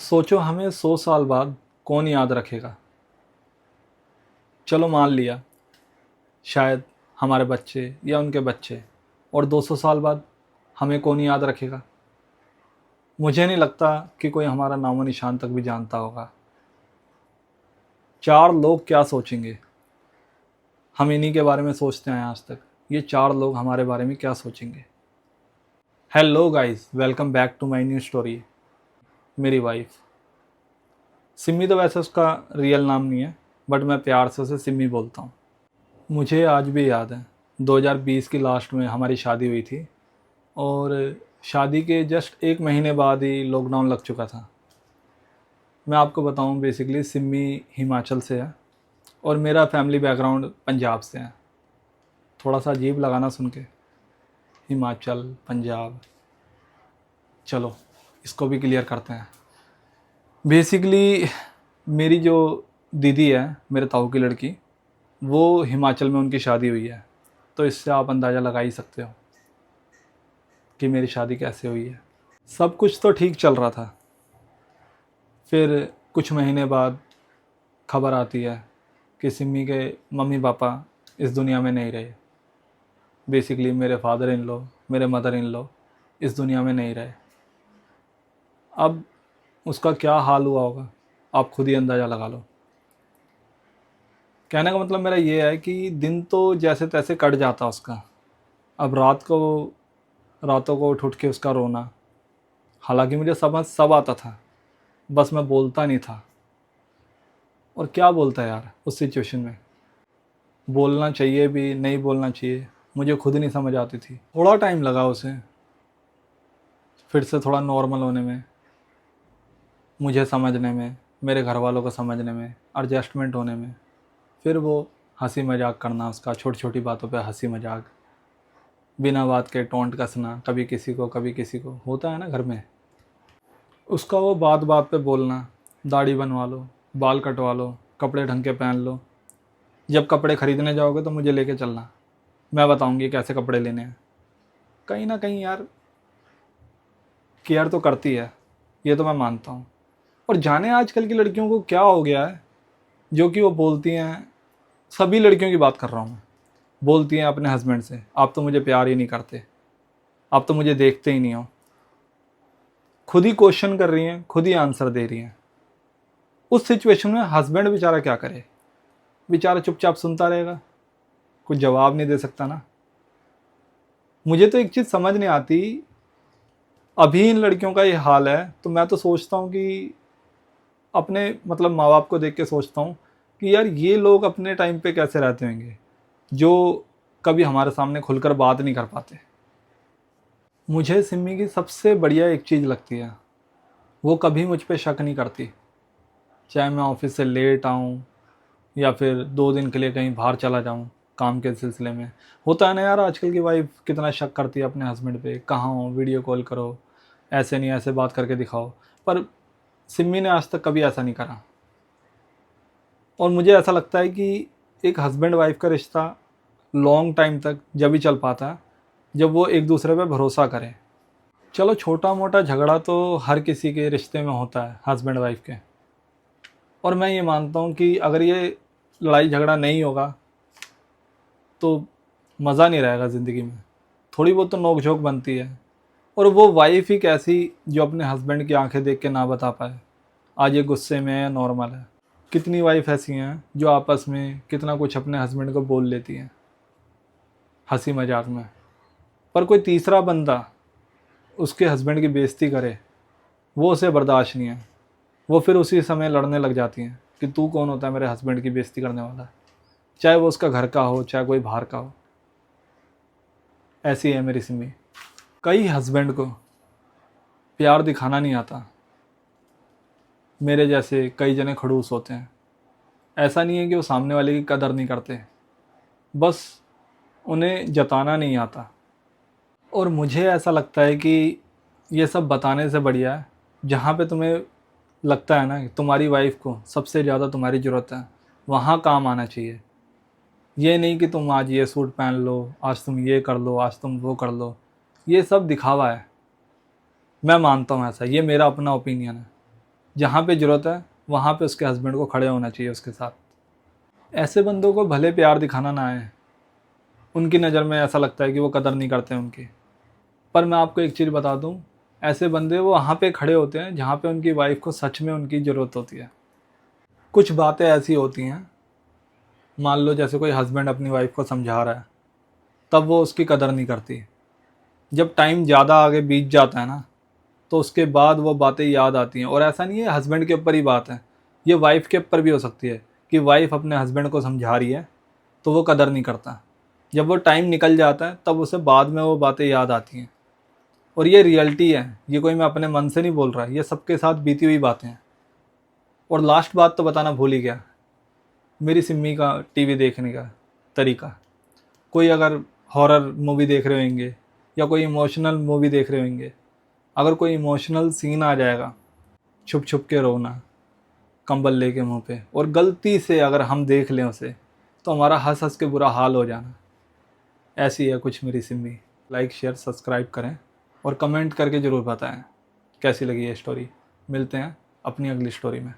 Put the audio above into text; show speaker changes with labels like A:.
A: सोचो हमें 100 साल बाद कौन याद रखेगा। चलो मान लिया, शायद हमारे बच्चे या उनके बच्चे। और 200 साल बाद हमें कौन याद रखेगा। मुझे नहीं लगता कि कोई हमारा नामो निशान तक भी जानता होगा। चार लोग क्या सोचेंगे, हम इन्हीं के बारे में सोचते हैं आज तक। ये चार लोग हमारे बारे में क्या सोचेंगे। Hello guys, welcome back to my new story. मेरी वाइफ सिमी, तो वैसे उसका रियल नाम नहीं है, बट मैं प्यार से उसे सिमी बोलता हूँ। मुझे आज भी याद है, 2020 की लास्ट में हमारी शादी हुई थी और शादी के जस्ट एक महीने बाद ही लॉकडाउन लग चुका था। मैं आपको बताऊं, बेसिकली सिमी हिमाचल से है और मेरा फैमिली बैकग्राउंड पंजाब से है। थोड़ा सा अजीब लगाना सुन के, हिमाचल पंजाब। चलो इसको भी क्लियर करते हैं। बेसिकली मेरी जो दीदी है, मेरे ताऊ की लड़की, वो हिमाचल में उनकी शादी हुई है। तो इससे आप अंदाज़ा लगा ही सकते हो कि मेरी शादी कैसे हुई है। सब कुछ तो ठीक चल रहा था, फिर कुछ महीने बाद खबर आती है कि सिमी के मम्मी पापा इस दुनिया में नहीं रहे। बेसिकली मेरे फादर इन लॉ, मेरे मदर इन लॉ इस दुनिया में नहीं रहे। अब उसका क्या हाल हुआ होगा, आप खुद ही अंदाज़ा लगा लो। कहने का मतलब मेरा ये है कि दिन तो जैसे तैसे कट जाता उसका। अब रातों को उठ के उसका रोना। हालांकि मुझे समझ सब आता था, बस मैं बोलता नहीं था। और क्या बोलता है यार उस सिचुएशन में। बोलना चाहिए भी, नहीं बोलना चाहिए, मुझे खुद नहीं समझ आती थी। थोड़ा टाइम लगा उसे फिर से थोड़ा नॉर्मल होने में, मुझे समझने में, मेरे घर वालों को समझने में, एडजस्टमेंट होने में। फिर वो हंसी मजाक करना, उसका छोटी छोटी बातों पे हंसी मजाक, बिना बात के टोंट कसना, कभी किसी को कभी किसी को, होता है ना घर में। उसका वो बात बात पे बोलना, दाढ़ी बनवा लो, बाल कटवा लो, कपड़े ढंग के पहन लो, जब कपड़े ख़रीदने जाओगे तो मुझे लेके चलना, मैं बताऊंगी कैसे कपड़े लेने हैं। कहीं ना कहीं यार केयर तो करती है, ये तो मैं मानता हूँ। और जाने आजकल की लड़कियों को क्या हो गया है, जो कि वो बोलती हैं, सभी लड़कियों की बात कर रहा हूँ मैं, बोलती हैं अपने हस्बैंड से, आप तो मुझे प्यार ही नहीं करते, आप तो मुझे देखते ही नहीं हो। खुद ही क्वेश्चन कर रही हैं, खुद ही आंसर दे रही हैं। उस सिचुएशन में हस्बैंड बेचारा क्या करे। बेचारा चुपचाप सुनता रहेगा, कुछ जवाब नहीं दे सकता ना। मुझे तो एक चीज़ समझ नहीं आती, अभी इन लड़कियों का ये हाल है तो मैं तो सोचता हूँ कि अपने मतलब माँ बाप को देख के सोचता हूँ कि यार ये लोग अपने टाइम पे कैसे रहते होंगे, जो कभी हमारे सामने खुलकर बात नहीं कर पाते। मुझे सिमी की सबसे बढ़िया एक चीज़ लगती है, वो कभी मुझ पे शक नहीं करती। चाहे मैं ऑफिस से लेट आऊँ या फिर 2 दिन के लिए कहीं बाहर चला जाऊँ काम के सिलसिले में। होता है ना यार, आजकल की वाइफ कितना शक करती है अपने हस्बैंड पे, कहाँ हो, वीडियो कॉल करो, ऐसे नहीं ऐसे बात करके दिखाओ। पर सिमी ने आज तक कभी ऐसा नहीं करा। और मुझे ऐसा लगता है कि एक हस्बैंड वाइफ का रिश्ता लॉन्ग टाइम तक जब भी चल पाता है जब वो एक दूसरे पे भरोसा करें। चलो छोटा मोटा झगड़ा तो हर किसी के रिश्ते में होता है, हस्बैंड वाइफ के। और मैं ये मानता हूँ कि अगर ये लड़ाई झगड़ा नहीं होगा तो मज़ा नहीं रहेगा ज़िंदगी में। थोड़ी बहुत तो नोक झोंक बनती है। और वो वाइफ ही कैसी जो अपने हस्बैंड की आंखें देख के ना बता पाए आज ये गुस्से में है या नॉर्मल है। कितनी वाइफ ऐसी हैं जो आपस में कितना कुछ अपने हस्बैंड को बोल लेती हैं हंसी मजाक में, पर कोई तीसरा बंदा उसके हस्बैंड की बेइज्जती करे, वो उसे बर्दाश्त नहीं है। वो फिर उसी समय लड़ने लग जाती हैं कि तू कौन होता है मेरे हस्बैंड की बेइज्जती करने वाला। चाहे वो उसका घर का हो, चाहे कोई बाहर का हो। ऐसी है मेरी सिमी। कई हस्बैंड को प्यार दिखाना नहीं आता, मेरे जैसे कई जने खड़ूस होते हैं। ऐसा नहीं है कि वो सामने वाले की कदर नहीं करते, बस उन्हें जताना नहीं आता। और मुझे ऐसा लगता है कि ये सब बताने से बढ़िया है, जहाँ पे तुम्हें लगता है ना कि तुम्हारी वाइफ को सबसे ज़्यादा तुम्हारी ज़रूरत है, वहाँ काम आना चाहिए। ये नहीं कि तुम आज ये सूट पहन लो, आज तुम ये कर लो, आज तुम वो कर लो। ये सब दिखावा है। मैं मानता हूँ ऐसा, ये मेरा अपना ओपिनियन है। जहाँ पे ज़रूरत है वहाँ पे उसके हस्बैंड को खड़े होना चाहिए उसके साथ। ऐसे बंदों को भले प्यार दिखाना ना आए, उनकी नज़र में ऐसा लगता है कि वो कदर नहीं करते उनकी, पर मैं आपको एक चीज़ बता दूँ, ऐसे बंदे वो वहाँ पे खड़े होते हैं जहाँ पे उनकी वाइफ को सच में उनकी ज़रूरत होती है। कुछ बातें ऐसी होती हैं, मान लो जैसे कोई हस्बैंड अपनी वाइफ को समझा रहा है, तब वो उसकी कदर नहीं करती। जब टाइम ज़्यादा आगे बीत जाता है ना, तो उसके बाद वो बातें याद आती हैं। और ऐसा नहीं है हस्बैंड के ऊपर ही बात है, ये वाइफ के ऊपर भी हो सकती है कि वाइफ अपने हस्बैंड को समझा रही है तो वो कदर नहीं करता। जब वो टाइम निकल जाता है तब उसे बाद में वो बातें याद आती हैं। और ये रियलिटी है, ये कोई मैं अपने मन से नहीं बोल रहा, ये सबके साथ बीती हुई बातें हैं। और लास्ट बात तो बताना भूल ही गया, मेरी सिम्मी का टीवी देखने का तरीका। कोई अगर हॉरर मूवी देख रहे होंगे या कोई इमोशनल मूवी देख रहे होंगे, अगर कोई इमोशनल सीन आ जाएगा, छुप छुप के रोना कंबल लेके मुंह पे, और गलती से अगर हम देख लें उसे, तो हमारा हंस हंस के बुरा हाल हो जाना। ऐसी है कुछ मेरी सिम्मी। लाइक शेयर सब्सक्राइब करें और कमेंट करके ज़रूर बताएं कैसी लगी ये स्टोरी। मिलते हैं अपनी अगली स्टोरी में।